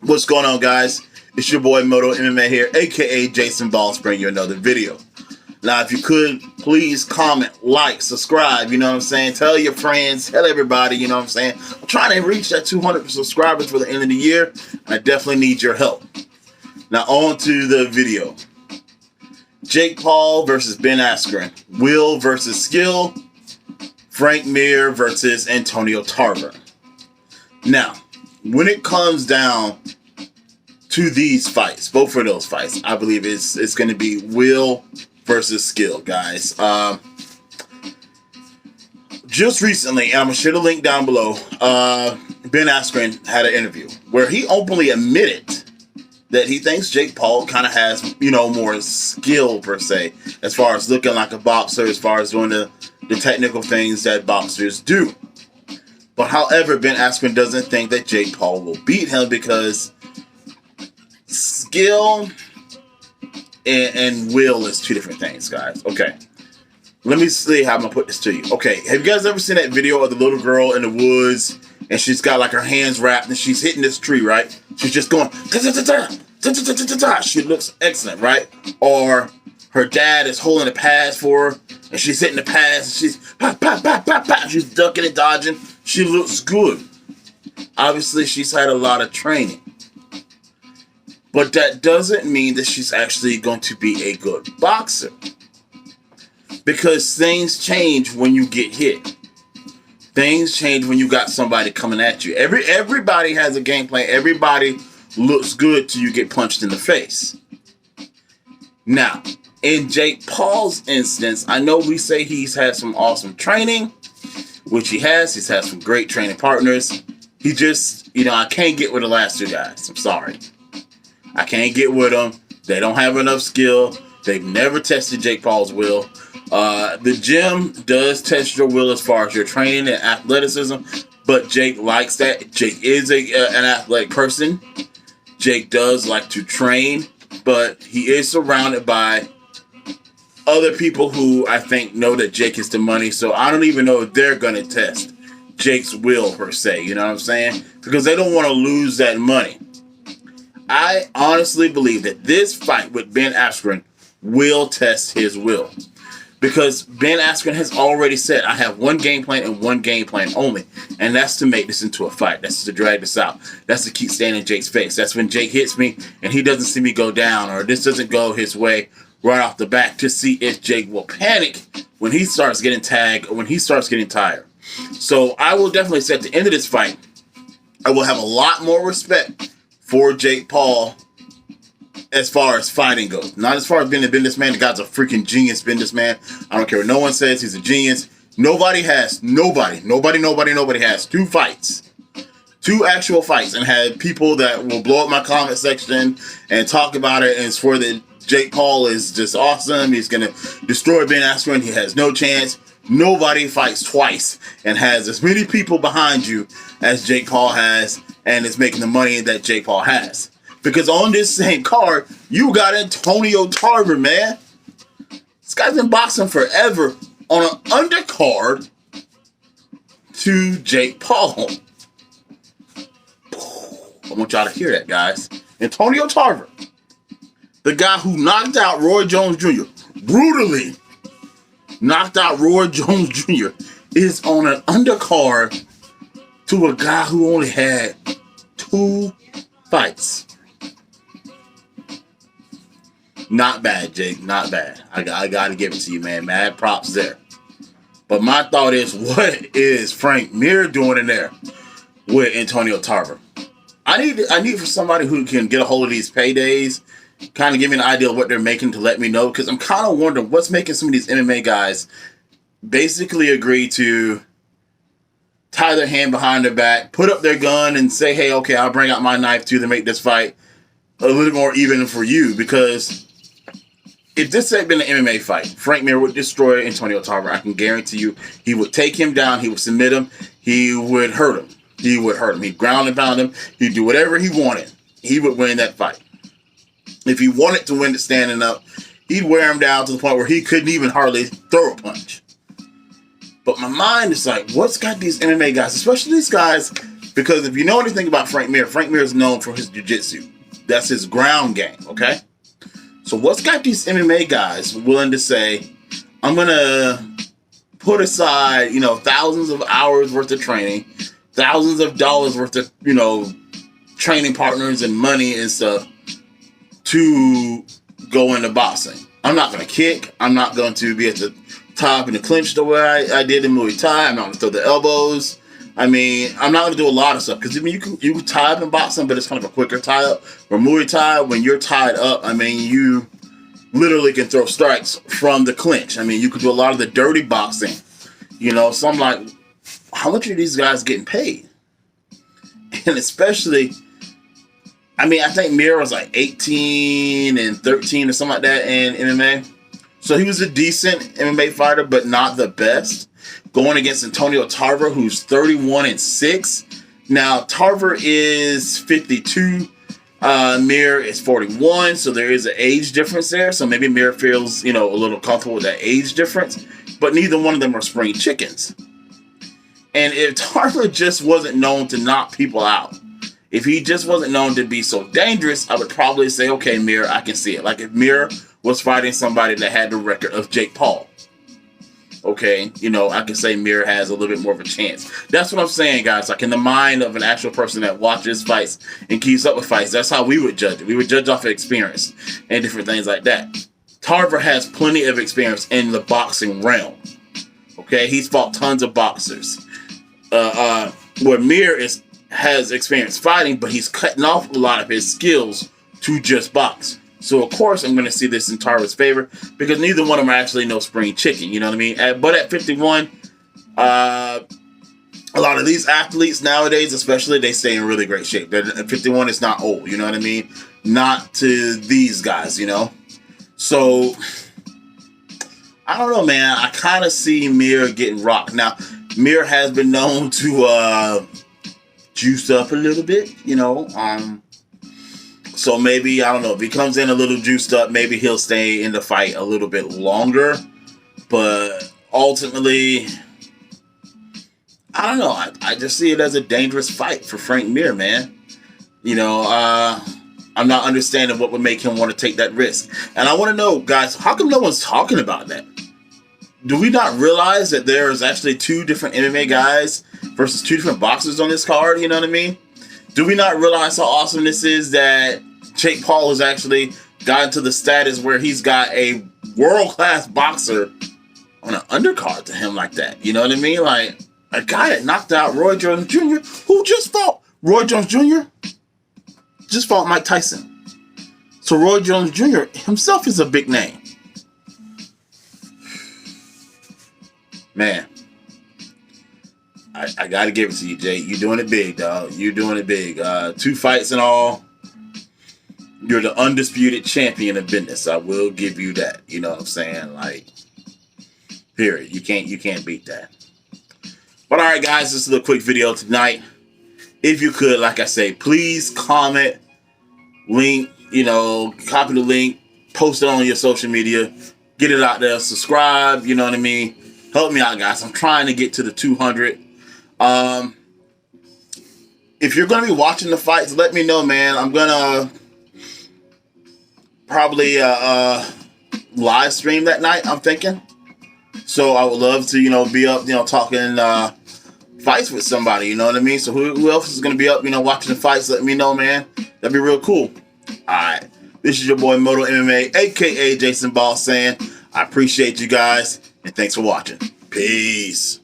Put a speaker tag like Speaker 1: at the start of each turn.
Speaker 1: What's going on, guys? It's your boy Moto MMA here, aka Jason Balls, bringing you another video. Now, if you could, please comment, like, subscribe, you know what I'm saying? Tell your friends, tell everybody, you know what I'm saying? I'm trying to reach that 200 subscribers for the end of the year, and I definitely need your help. Now, on to the video. Jake Paul versus Ben Askren. Will versus Skill. Frank Mir versus Antonio Tarver. Now, when it comes down to these fights, both of those fights, I believe it's going to be Will versus Skill, guys. Just recently, and I'm going to share the link down below, Ben Askren had an interview where he openly admitted that he thinks Jake Paul kind of has, you know, more skill, per se, as far as looking like a boxer, as far as doing the technical things that boxers do. But however, Ben Askren doesn't think that Jake Paul will beat him because skill and will is two different things, guys. Okay, let me see how I'm gonna put this to you. Okay, have you guys ever seen that video of the little girl in the woods and she's got like her hands wrapped and she's hitting this tree, right? She's just going ta-ta-ta-ta. She looks excellent, right? Or her dad is holding a pass for her and she's hitting the pass and she's pop, pop, pop, pop, pop. She's ducking and dodging. She looks good. Obviously, she's had a lot of training. But that doesn't mean that she's actually going to be a good boxer. Because things change when you get hit. Things change when you got somebody coming at you. Everybody has a game plan. Everybody looks good till you get punched in the face. Now, in Jake Paul's instance, I know we say he's had some awesome training, which he has. He's had some great training partners. He just, you know, I can't get with the last two guys. I'm sorry. I can't get with them. They don't have enough skill. They've never tested Jake Paul's will. The gym does test your will as far as your training and athleticism, but Jake likes that. Jake is an athletic person. Jake does like to train, but he is surrounded by other people who I think know that Jake is the money, so I don't even know if they're going to test Jake's will, per se, you know what I'm saying? Because they don't want to lose that money. I honestly believe that this fight with Ben Askren will test his will. Because Ben Askren has already said, I have one game plan and one game plan only. And that's to make this into a fight. That's to drag this out. That's to keep staying in Jake's face. That's when Jake hits me and he doesn't see me go down, or this doesn't go his way right off the bat, to see if Jake will panic when he starts getting tagged or when he starts getting tired. So I will definitely say at the end of this fight, I will have a lot more respect for Jake Paul as far as fighting goes. Not as far as being a businessman. The guy's a freaking genius businessman. I don't care what no one says. He's a genius. Nobody has two fights. Two actual fights, and had people that will blow up my comment section and talk about it and swear that Jake Paul is just awesome. He's going to destroy Ben Askren. He has no chance. Nobody fights twice and has as many people behind you as Jake Paul has, and is making the money that Jake Paul has. Because on this same card, you got Antonio Tarver, man. This guy's been boxing forever on an undercard to Jake Paul. I want y'all to hear that, guys. Antonio Tarver, the guy who knocked out Roy Jones Jr., brutally knocked out Roy Jones Jr., is on an undercard to a guy who only had 2 fights. Not bad, Jake. Not bad. I got to give it to you, man. Mad props there. But my thought is, what is Frank Mir doing in there with Antonio Tarver? I need for somebody who can get a hold of these paydays, kind of give me an idea of what they're making, to let me know, because I'm kind of wondering what's making some of these MMA guys basically agree to tie their hand behind their back, put up their gun, and say, hey, okay, I'll bring out my knife too to make this fight a little more even for you. Because if this had been an MMA fight, Frank Mir would destroy Antonio Tarver. I can guarantee you he would take him down, he would submit him, he would hurt him. He'd ground and pound him. He'd do whatever he wanted. He would win that fight. If he wanted to win it standing up, he'd wear him down to the point where he couldn't even hardly throw a punch. But my mind is like, what's got these MMA guys, especially these guys Because if you know anything about Frank Mir is known for his jiu-jitsu. That's his ground game, okay? So what's got these MMA guys willing to say, I'm going to put aside, you know, thousands of hours worth of training, thousands of dollars worth of, you know, training partners and money and stuff to go into boxing. I'm not going to kick. I'm not going to be at the top in the clinch the way I did in Muay Thai. I'm not going to throw the elbows. I mean, I'm not going to do a lot of stuff because I mean, you can tie up in boxing, but it's kind of a quicker tie up. For Muay Thai, when you're tied up, I mean, you literally can throw strikes from the clinch. I mean, you can do a lot of the dirty boxing, you know. So I'm like, how much are these guys getting paid? And especially, I mean, I think Mir was like 18 and 13 or something like that in MMA. So he was a decent MMA fighter, but not the best. Going against Antonio Tarver, who's 31-6. Now, Tarver is 52. Mir is 41, so there is an age difference there. So maybe Mir feels, you know, a little comfortable with that age difference. But neither one of them are spring chickens. And if Tarver just wasn't known to knock people out, if he just wasn't known to be so dangerous, I would probably say, okay, Mir, I can see it. Like if Mir was fighting somebody that had the record of Jake Paul. Okay, you know, I can say Mir has a little bit more of a chance. That's what I'm saying, guys. Like in the mind of an actual person that watches fights and keeps up with fights, that's how we would judge it. We would judge off of experience and different things like that. Tarver has plenty of experience in the boxing realm. Okay, he's fought tons of boxers. Where Mir has experience fighting, but he's cutting off a lot of his skills to just box. So, of course, I'm going to see this in Tarver's favor because neither one of them are actually no spring chicken. You know what I mean? But at 51, a lot of these athletes nowadays, especially, they stay in really great shape. At 51, it's not old. You know what I mean? Not to these guys, you know? So, I don't know, man. I kind of see Mir getting rocked. Now, Mir has been known to juice up a little bit, you know? So maybe, I don't know, if he comes in a little juiced up, maybe he'll stay in the fight a little bit longer. But ultimately, I don't know. I just see it as a dangerous fight for Frank Mir, man. You know, I'm not understanding what would make him want to take that risk. And I want to know, guys, how come no one's talking about that? Do we not realize that there's actually two different MMA guys versus two different boxers on this card? You know what I mean? Do we not realize how awesome this is that Jake Paul has actually gotten to the status where he's got a world-class boxer on an undercard to him like that? You know what I mean? Like, a guy that knocked out Roy Jones Jr., who just fought Roy Jones Jr., just fought Mike Tyson. So Roy Jones Jr. himself is a big name. Man, I got to give it to you, Jay. You're doing it big, dog. You're doing it big. 2 fights and all. You're the undisputed champion of business. I will give you that. You know what I'm saying? Like, period. You can't beat that. But all right, guys, this is a quick video tonight. If you could, like I say, please comment, link, you know, copy the link, post it on your social media, get it out there, subscribe, you know what I mean? Help me out, guys. I'm trying to get to the 200. If you're going to be watching the fights, let me know, man. I'm going to probably live stream that night, I'm thinking. So I would love to, you know, be up, you know, talking fights with somebody, you know what I mean? So who else is going to be up, you know, watching the fights? Let me know, man. That'd be real cool. All right. This is your boy, Moto MMA, a.k.a. Jason Ball, saying I appreciate you guys, and thanks for watching. Peace.